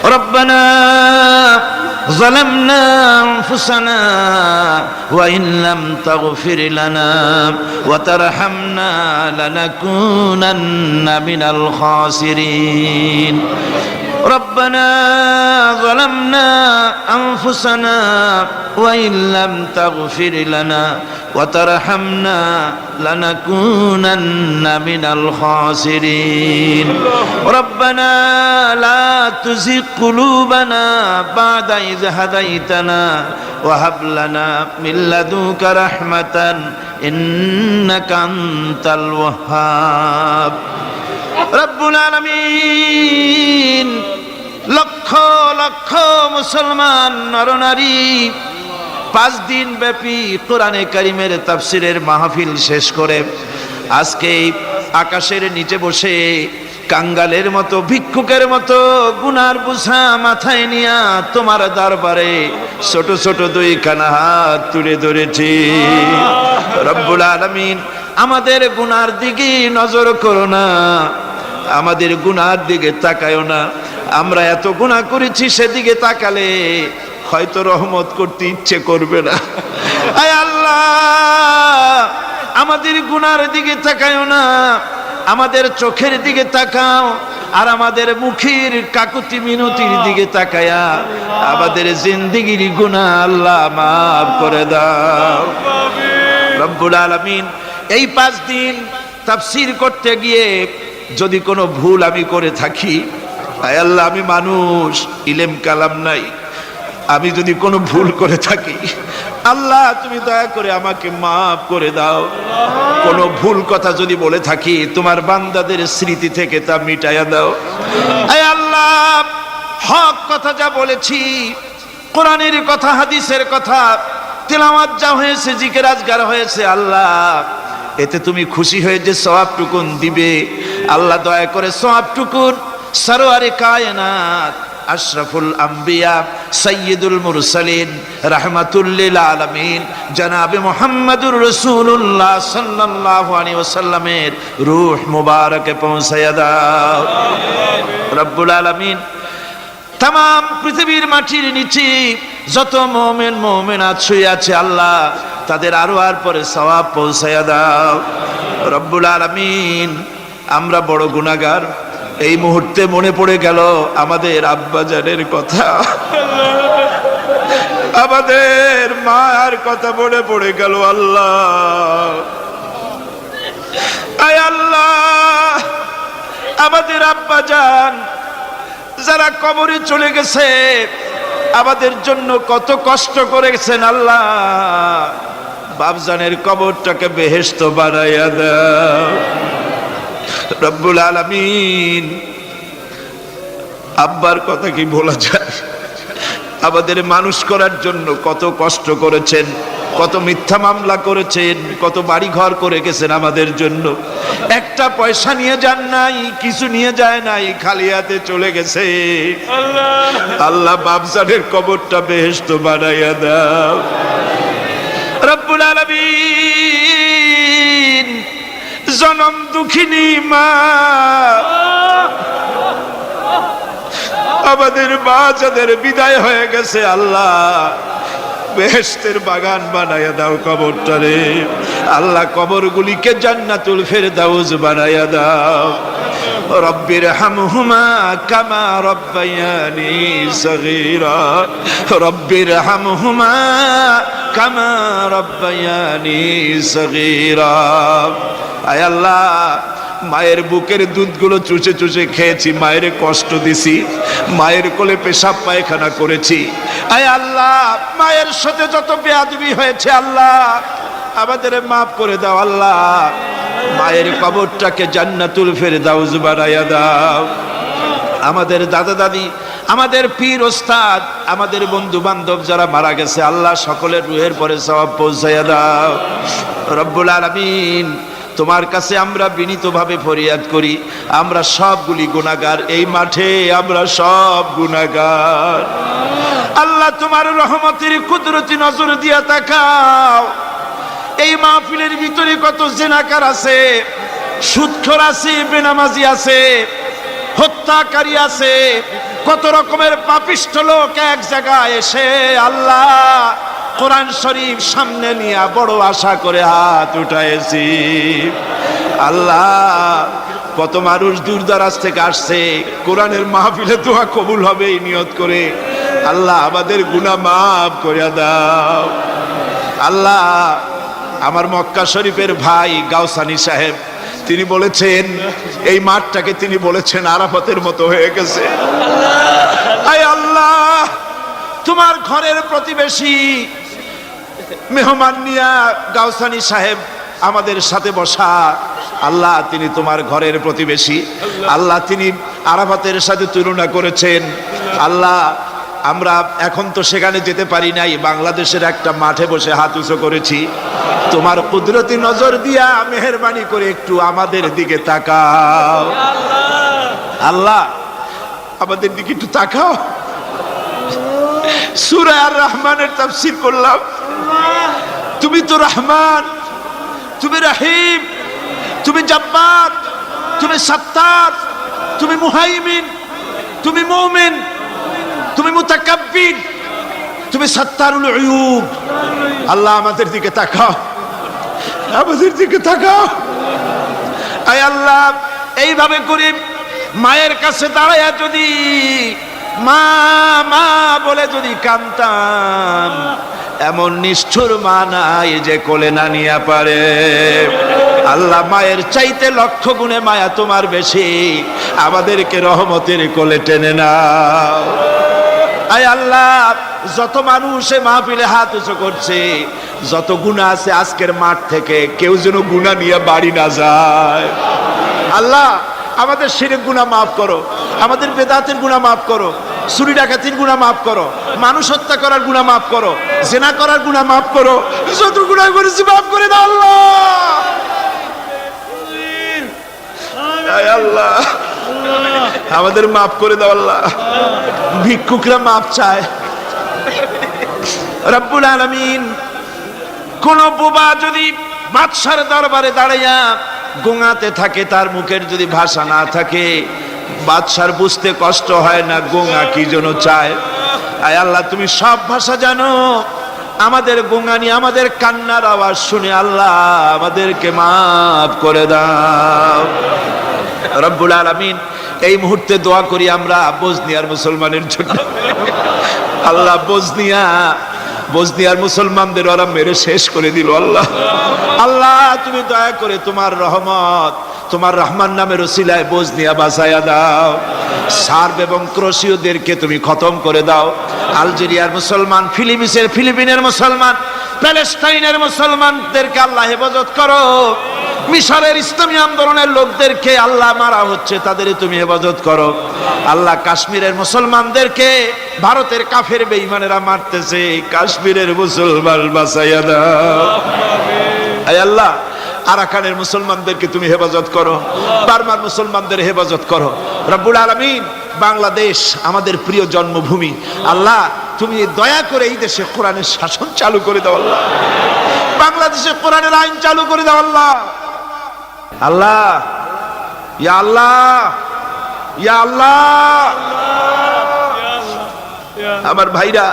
ربنا ظلمنا أنفسنا وإن لم تغفر لنا وترحمنا لنكونن من الخاسرين ربنا ظلمنا أنفسنا وإن لم تغفر لنا وترحمنا لنكونن من الخاسرين ربنا لا تزغ قلوبنا بعد إذ هديتنا وهب لنا من لدنك رحمة إنك أنت الوهاب রব্বুল আলামিন লক্ষ লক্ষ মুসলমান নরনারী 5 দিন ব্যাপী কোরআনে কারীমের তাফসীরের মাহফিল শেষ করে আজকে আকাশের নিচে বসে কাঙ্গালের মতো ভিক্ষুকের মতো গুনার বোঝা মাথায় নিয়া তোমার দরবারে ছোট ছোট 2 খানা হাত তুলে ধরেছি রব্বুল আলামিন আমাদের গুনার দিকে নজর করো না আমাদের গুনার দিকে তাকায়ও না আমরা এত গুনাহ করেছি সেদিকে তাকালে হয়তো রহমত করতে ইচ্ছে করবে না আয় আল্লাহ আমাদের গুনার দিকে তাকায়ও না আমাদের চোখের দিকে তাকাও আর আমাদের মুখের কাকুতি মিনতির দিকে তাকায়া আমাদের জিন্দেগির গুনাহ আল্লাহ মাফ করে দাও রব্বুল আলামিন এই 5 দিন তাফসীর করতে গিয়ে যদি কোনো ভুল আমি করে থাকি আয় আল্লাহ আমি মানুষ ইলম কালাম নাই আমি যদি কোনো ভুল করে থাকি আল্লাহ তুমি দয়া করে আমাকে মাফ করে দাও কোনো ভুল কথা যদি বলে থাকি তোমার বান্দাদের স্মৃতি থেকে তা মিটাইয়া দাও আয় আল্লাহ হক কথা যা বলেছি কোরআনের কথা হাদিসের কথা তেলাওয়াত যা হয়েছে জিকির আজকার হয়েছে আল্লাহ এতে তুমি খুশি হয়ে যে সওয়াবটুকুন দিবে আল্লাহ দয়া করে সওয়াবটুকুন সরওয়ারে কায়নাত আশরাফুল আম্বিয়া সাইয়্যিদুল মুরসালিন রাহমাতুল লিল আলামিন জনাবে মুহাম্মদুর রাসূলুল্লাহ সাল্লাল্লাহু আলাইহি ওয়াসাল্লামের রূহ মুবারকে পৌঁছায়া দাও রব্বুল আলামিন तमाम পৃথিবীর মাটির নিচে যত মুমিন মুমিনাত শুয়ে আছে আল্লাহ তাদের আরওয়ার পরে সওয়াব পৌঁছায়া দাও রব্বুল আলামিন আমরা বড় গুনাহগার এই মুহূর্তে মনে পড়ে গেল আমাদের আব্বাজানের কথা আমাদের মায়ের কথা মনে পড়ে গেল আল্লাহ আয় আল্লাহ আমাদের আব্বাজান যারা কবরে চলে গেছে আমাদের জন্য কত কষ্ট করেছেন আল্লাহ বাপজানের কবরটাকে বেহেশত বানাইয়া দাও রব্বুল আলামিন আব্বার কথা কি বলা যায় আমাদের মানুষ করার জন্য কত কষ্ট করেছেন কত মিথ্যা মামলা করেছেন কত বাড়ি ঘর করে গেছেন আমাদের জন্য একটা পয়সা নিয়ে যান নাই কিছু নিয়ে যায় নাই খালি হাতে চলে গেছে আল্লাহ বাপজানের কবরটা বেহেশত বানাইয়া দাও রব্বুল আলামিন জনম দুঃখিনী মা আমাদের মা যাদের বিদায় হয়ে গেছে আল্লাহ বেহেশতের বাগান বানায়া দাও কবরটারে আল্লাহ কবরগুলিকে জান্নাতুল ফেরদাউস বানায়া দাও রব্বির হামহুমা কামা রব্বায়ানি সগীরা রব্বির হামহুমা কামা রব্বায়ানি সগীরা আয় আল্লাহ মায়ের বুকের দুধগুলো চুষে চুষে খেয়েছি মায়ের কষ্ট দিছি মায়ের কোলে পেশাব পায়খানা করেছি আয় আল্লাহ মায়ের সাথে যত বেয়াদবি হয়েছে আল্লাহ আমাদের মাফ করে দাও আল্লাহ মায়ের কবরটাকে জান্নাতুল ফেরদাউস বানায়া দাও আমাদের দাদা দাদি আমাদের পীর ওস্তাদ আমাদের বন্ধু বান্ধব যারা মারা গেছে আল্লাহ সকলের রুহের পরে সওয়াব পৌঁছায়া দাও রব্বুল আলামিন তোমার কাছে আমরা বিনীতভাবে ফরিয়াদ করি আমরা সবগুলি গুনাহগার এই মাঠে আমরা সব গুনাহগার আল্লাহ তোমার রহমতের কুদরতি নজর দিয়া তাকাও এই মাহফিলের ভিতরে কত জিনাকার আছে সুদখোর আছে বেনামাজি আছে হত্যাকারী আছে কত রকমের পাপিষ্ঠ লোক এক জায়গায় এসে আল্লাহ কোরআন শরীফ সামনে নিয়ে বড় আশা করে হাত উঠাইছি। আল্লাহ কত মানুষ দূর দরাজ থেকে আসছে, কোরআনের মাহফিলে দোয়া কবুল হবে এই নিয়ত করে। আল্লাহ আমাদের গুনাহ মাফ করে দাও। আল্লাহ আমার মক্কা শরীফের ভাই গাউসানি সাহেব, তিনি বলেছেন এই মাঠটাকে তিনি বলেছেন আরাফাতের মতো হয়ে গেছে। আয় আল্লাহ, তোমার ঘরের প্রতিবেশী মেহমান নিয়া গাউসানি সাহেব আমাদের সাথে বসা, আল্লাহ তিনি তোমার ঘরের প্রতিবেশী। আল্লাহ তিনি আরাফাতের সাথে তুলনা করেছেন। আল্লাহ আমরা এখন তো সেখানে যেতে পারি নাই, বাংলাদেশের একটা মাঠে বসে হাত উঁচু করেছি। তোমার কুদরতি নজর দিয়া মেহেরবানি করে একটু আমাদের দিকে তাকাও। আল্লাহ আমাদের দিকে একটু তাকাও। সূরা আর রহমানের তাফসীর করলাম। তুমি তো রহমান, তুমি রহিম, তুমি জব্বার, তুমি সত্তার, তুমি মুহাইমিন, তুমি মুমিন, তুমি মুতাকাব্বির, তুমি সত্তারুল উয়ুব। আল্লাহ আমাদের দিকে তাকাও, আমাদের দিকে তাকাও। আয় আল্লাহ এইভাবে করে মায়ের কাছে দাঁড়ায়া যদি মা মা বলে যদি কাঁদতাম, এমন নিষ্ঠুর মা নাই যে কোলে না নিয়ে পারে। আল্লাহ মায়ের চাইতে লক্ষ গুণে মায়া তোমার বেশি, আমাদেরকে রহমতের কোলে টেনে নাও। আয় আল্লাহ যত মানুষ মাহফিলে হাত উঁচু করছে, যত গুনাহ আছে আজকের মাঠ থেকে কেউ যেন গুনাহ নিয়ে বাড়ি না যায়। আল্লাহ আমাদের শিরক গুনাহ মাফ করো, আমাদের বেদাতের গুনাহ মাফ করো, চুরি ডাকাতির গুনাহ মাফ করো, মানুষ হত্যা করার গুনাহ মাফ করো, জেনা করার গুনাহ মাফ করো, যত গুনাহ করেছি মাফ করে দাও আল্লাহ। আয় আল্লাহ আমাদের মাফ করে দাও আল্লাহ। ভিক্ষুকরা মাফ চায়। রব্বুল আলামিন কোন বোবা যদি বাদশার দরবারে দাঁড়াইয়া গোঙাতে থাকে, তার মুখের যদি ভাষা না থাকে, বাদশার বুঝতে কষ্ট হয় না গোঙা কি যেন চায়। আয় আল্লাহ তুমি সব ভাষা জানো, আমাদের গোঙানি আমাদের কান্নার আওয়াজ শুনে আল্লাহ আমাদেরকে মাফ করে দাও। রব্বুল আলামিন এই মুহূর্তে দোয়া করি আমরা বসনিয়ার মুসলমানের জন্য। আল্লাহ বসনিয়ার মুসলমানদের ওরা মেরে শেষ করে দিল। আল্লাহ আল্লাহ তুমি দয়া করে তোমার রহমত, তোমার রহমান নামের ওসিলায় বসনিয়া বাঁচায়া দাও। সার্ব এবং ক্রোশীয়দেরকে তুমি খতম করে দাও। আলজেরিয়ার মুসলমান, ফিলিপিনের মুসলমান, প্যালেস্টাইনের মুসলমানদেরকে আল্লাহ হেফাজত করো। মিশরের ইসলামী আন্দোলনের লোকদেরকে আল্লাহ মারা হচ্ছে, তাদের তুমি হেফাজত করো। আল্লাহ কাশ্মীরের মুসলমানদেরকে ভারতের কাফের বেঈমানেরা মারতেছে, কাশ্মীরের মুসলমান বাঁচাইয়া দাও। আয় আল্লাহ আরাকানের মুসলমানদেরকে তুমি হেফাজত করো, বার্মার মুসলমানদের হেফাজত করো। রব্বুল আলামিন বাংলাদেশ আমাদের প্রিয় জন্মভূমি, আল্লাহ তুমি দয়া করে এই দেশে কোরআনের শাসন চালু করে দাও আল্লাহ। বাংলাদেশে কোরআনের আইন চালু করে দাও আল্লাহ। আল্লাহ ইয়া আল্লাহ ইয়া আল্লাহ। আমার ভাইরা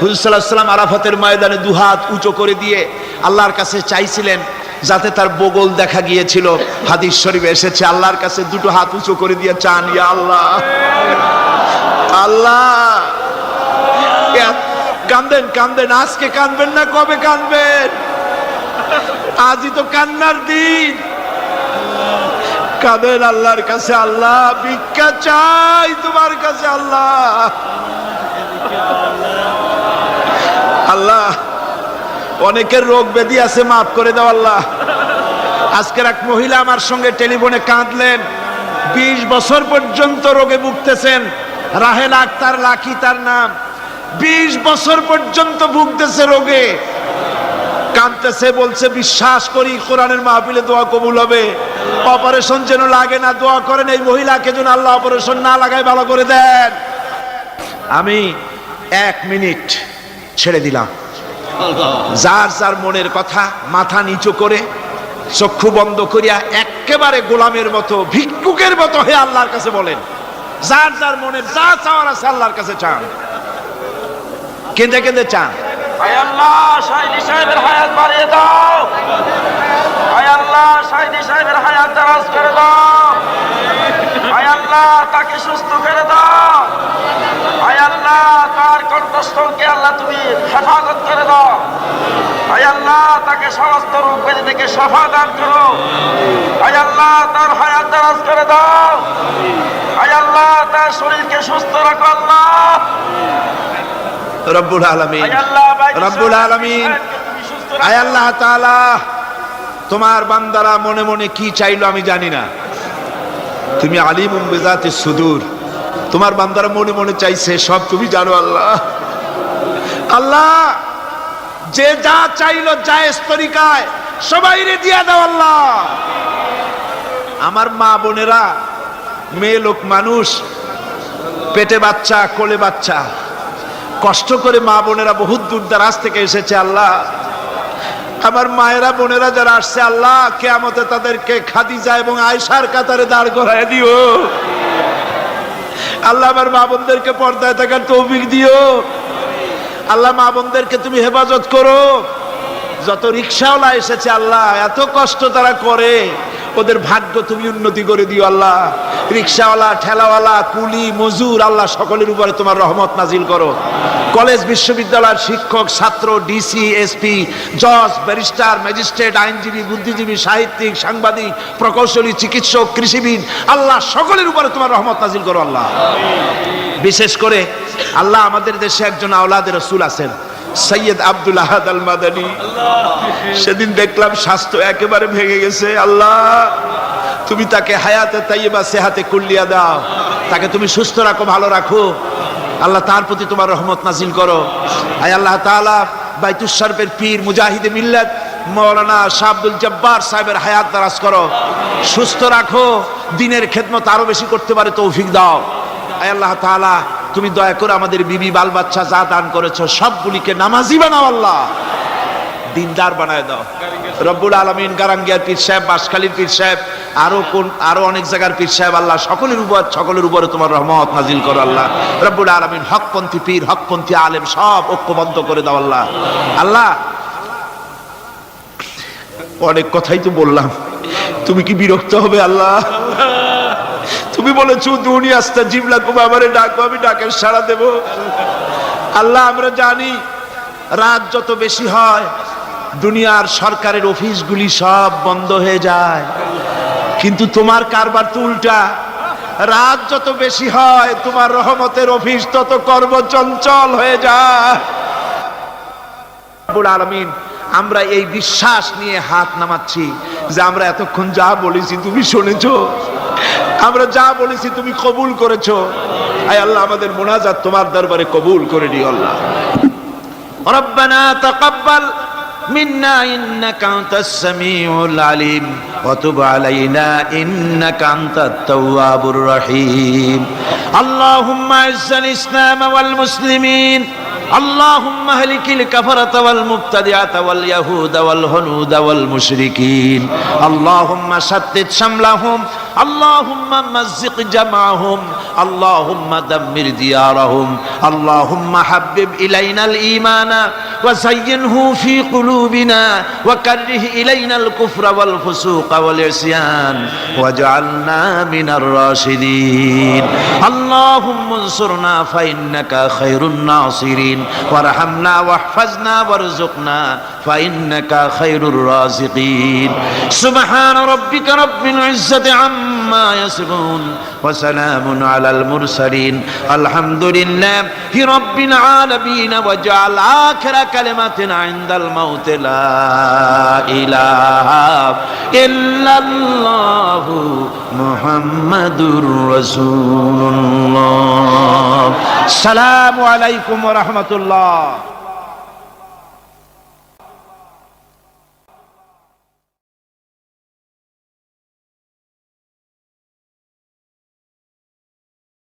হুজুর সাল্লাল্লাহু আলাইহি ওয়াসাল্লাম আরাফাতের ময়দানে দুহাত উঁচু করে দিয়ে আল্লাহর কাছে চাইছিলেন যাতে তার বগল দেখা গিয়েছিল। হাদিস শরীফে এসেছে আল্লাহর কাছে দুটো হাত উঁচু করে দিয়ে চান, ইয়া আল্লাহ। আল্লাহ কান্দেন কান্দেন, আজকে কাঁদবেন না কবে কাঁদবেন? আজই তো কান্নার দিন। কাঁদেন আল্লাহর কাছে, আল্লাহ ভিক্ষা চাই তোমার কাছে। আল্লাহ আল্লাহ অনেকের রোগ ব্যাধি আছে, মাফ করে দাও আল্লাহ। আজকের এক মহিলা আমার সঙ্গে টেলিফোনে কাঁদলেন, 20 বছর পর্যন্ত রোগে ভুগতেছেন। রাহেলা আক্তার লাকি তার নাম। 20 বছর পর্যন্ত ভুগতেছে রোগে, কাঁদতেছে, বলছে বিশ্বাস করি কোরআনের মাহফিলে দোয়া কবুল হবে, অপারেশন যেন লাগে না, দোয়া করেন এই মহিলাকে যেন আল্লাহ অপারেশন না লাগায় ভালো করে দেন। আমি 1 মিনিট ছেড়ে দিলাম। যার যার মনের কথা মাথা নিচু করে চক্ষু বন্ধ করিয়া একেবারে গোলামের মতো ভিক্ষুকের মতো হয়ে আল্লাহর কাছে বলেন, যার যার মনের যা চাওয়ার আছে আল্লাহর কাছে চান, কেঁদে কেঁদে চান। আয় আল্লাহ শাহিদি সাহেবের হায়াত বাড়িয়ে দাও, আয় আল্লাহ শাহিদি সাহেবের হায়াত দারাজ করে দাও, আয় আল্লাহ তাকে সুস্থ করে দাও, আয় আল্লাহ তার কণ্ঠস্থলকে আল্লাহ তুমি হেফাজত করে দাও, আয় আল্লাহ তাকে সমস্ত রোগ ব্যাধি থেকে শিফা দান করো, আয় আল্লাহ তার হায়াত দারাজ করে দাও, আয় আল্লাহ তার শরীরকে সুস্থ রাখো আল্লাহ। রব্বুল আলামিন, রব্বুল আলামিন, আয় আল্লাহ তাআলা তোমার বান্দারা মনে মনে কি চাইলো আমি জানি না, তুমি আলিমুম বিযাতিস সুদূর, তোমার বান্দারা মনে মনে চাইছে সব তুমি জানো আল্লাহ। আল্লাহ যে যা চাইলো জায়েজ তরিকায় সবাইরে দিয়া দাও আল্লাহ। আমার মা বোনেরা, মেয়ে লোক মানুষ, পেটে বাচ্চা, কোলে বাচ্চা, কষ্ট করে মা বোনেরা বহুত দূর দারাজ থেকে এসেছে আল্লাহ। আমার মায়েরা বোনেরা যারা আসছে আল্লাহ, কিয়ামতে তাদেরকে খাদিজা এবং আয়েশার কাতারে দাঁড় করায় দিও আল্লাহ। আমার মা বোনদেরকে পর্দায় থাকার তৌফিক দিও আল্লাহ। মা বোনদেরকে তুমি হেফাজত করো। যত রিকশাওয়ালা এসেছে আল্লাহ, এত কষ্ট তারা করে, ওদের ভাগ্য তুমি উন্নতি করে দিও আল্লাহ। রিকশাওয়ালা, ঠেলাওয়ালা, কুলি, মজুর, আল্লাহ সকলের উপরে তোমার রহমত নাজিল করো। কলেজ বিশ্ববিদ্যালয়ের শিক্ষক, ছাত্র, ডিসি, এসপি, জজ, ব্যারিস্টার, ম্যাজিস্ট্রেট, আইনজীবী, বুদ্ধিজীবী, সাহিত্যিক, সাংবাদিক, প্রকৌশলী, চিকিৎসক, কৃষিবিদ, আল্লাহ সকলের উপরে তোমার রহমত নাজিল করো আল্লাহ। বিশেষ করে আল্লাহ আমাদের দেশে একজন আওলাদে রসুল আছেন, সৈয়দ আব্দুল আহাদ আল মাদানী। সেদিন দেখলাম স্বাস্থ্য একেবারে ভেঙে গেছে আল্লাহ। তুমি তাকে হায়াতে তাইয়্যিবা সেহাতে কুল্লিয়া দাও, তাকে তুমি সুস্থ রাখো, ভালো রাখো আল্লাহ। তার প্রতি তোমার রহমত নাজিল করো আয় আল্লাহ তাআলা। বাইতুস শরীফের পীর, মুজাহিদে মিল্লাত মাওলানা শাহ আব্দুল জব্বার সাহেবের হায়াত দারাজ করো, সুস্থ রাখো, দ্বীনের খেদমত আরো বেশি করতে পারে তৌফিক দাও আয় আল্লাহ তাআলা। তুমি দয়া করে আমাদের বিবি, বাল বাচ্চা যা দান করেছো সবগুলিকে নামাজি বানাও আল্লাহ, দিনদার বানায় দাও রব্বুল আলামিন। গারাঙ্গিয়ার পীর সাহেব, বাঁশখালীর পীর সাহেব, আরো অনেক জায়গার পীর সাহেব আল্লাহ সকলের উপরে তোমার রহমত নাজিল করো আল্লাহ রব্বুল আলামিন। হকপন্থী পীর, হকপন্থী আলেম সব ঐক্যবদ্ধ করে দাও আল্লাহ। আল্লাহ অনেক কথাই তো বললাম, তুমি কি বিরক্ত হবে আল্লাহ? তুমি বলেছো দুনিয়া আস্তাজিব লাকুম, আমারে ডাকো, আমি ডাকের সাড়া দেব আল্লাহ। আমরা জানি রাত যত বেশি হয় দুনিয়ার সরকারের অফিসগুলি সব বন্ধ হয়ে যায়, কিন্তু তোমার কারবার তো উল্টা। রাত যত বেশি হয় তোমার রহমতের অফিস তত কর্মচঞ্চল হয়ে যায় রব্বুল আলামিন। আমরা এই বিশ্বাস নিয়ে হাত নামাচ্ছি যে আমরা এতক্ষণ যা বলেছি তুমি শুনেছো, আমরা যা বলেছি তুমি কবুল করেছো আয় আল্লাহ। আমাদের মুনাজাত তোমার দরবারে কবুল করে নিও আল্লাহ। রব্বানা তাকাব্বাল মিন্না ইন্নাকা আনতাস সামিউল আলিম ওয়া তুব আলাইনা ইন্নাকা আনতাত তাওয়াবুর রহিম। আল্লাহুম্মা ইজ্জাল ইসলাম ওয়াল মুসলিমিন, اللهم اهلك الكفرة والمبتدعة واليهود والهنود والمشركين، اللهم شتت شملهم، اللهم مزق جمعهم، اللهم دمر ديارهم، اللهم حبب إلينا الإيمان وزينه في قلوبنا وكره إلينا الكفر والفسوق والعصيان واجعلنا من الراشدين. اللهم انصرنا فإنك خير الناصرين، وارحمنا واحفظنا وارزقنا فإنك خير الرازقين. سبحان ربك رب العزة عما يصفون وسلام على المرسلين الحمد لله رب العالمين. واجعل آخر كلمة عند الموت لا إله إلا الله محمد رسول الله. السلام عليكم ورحمة الله.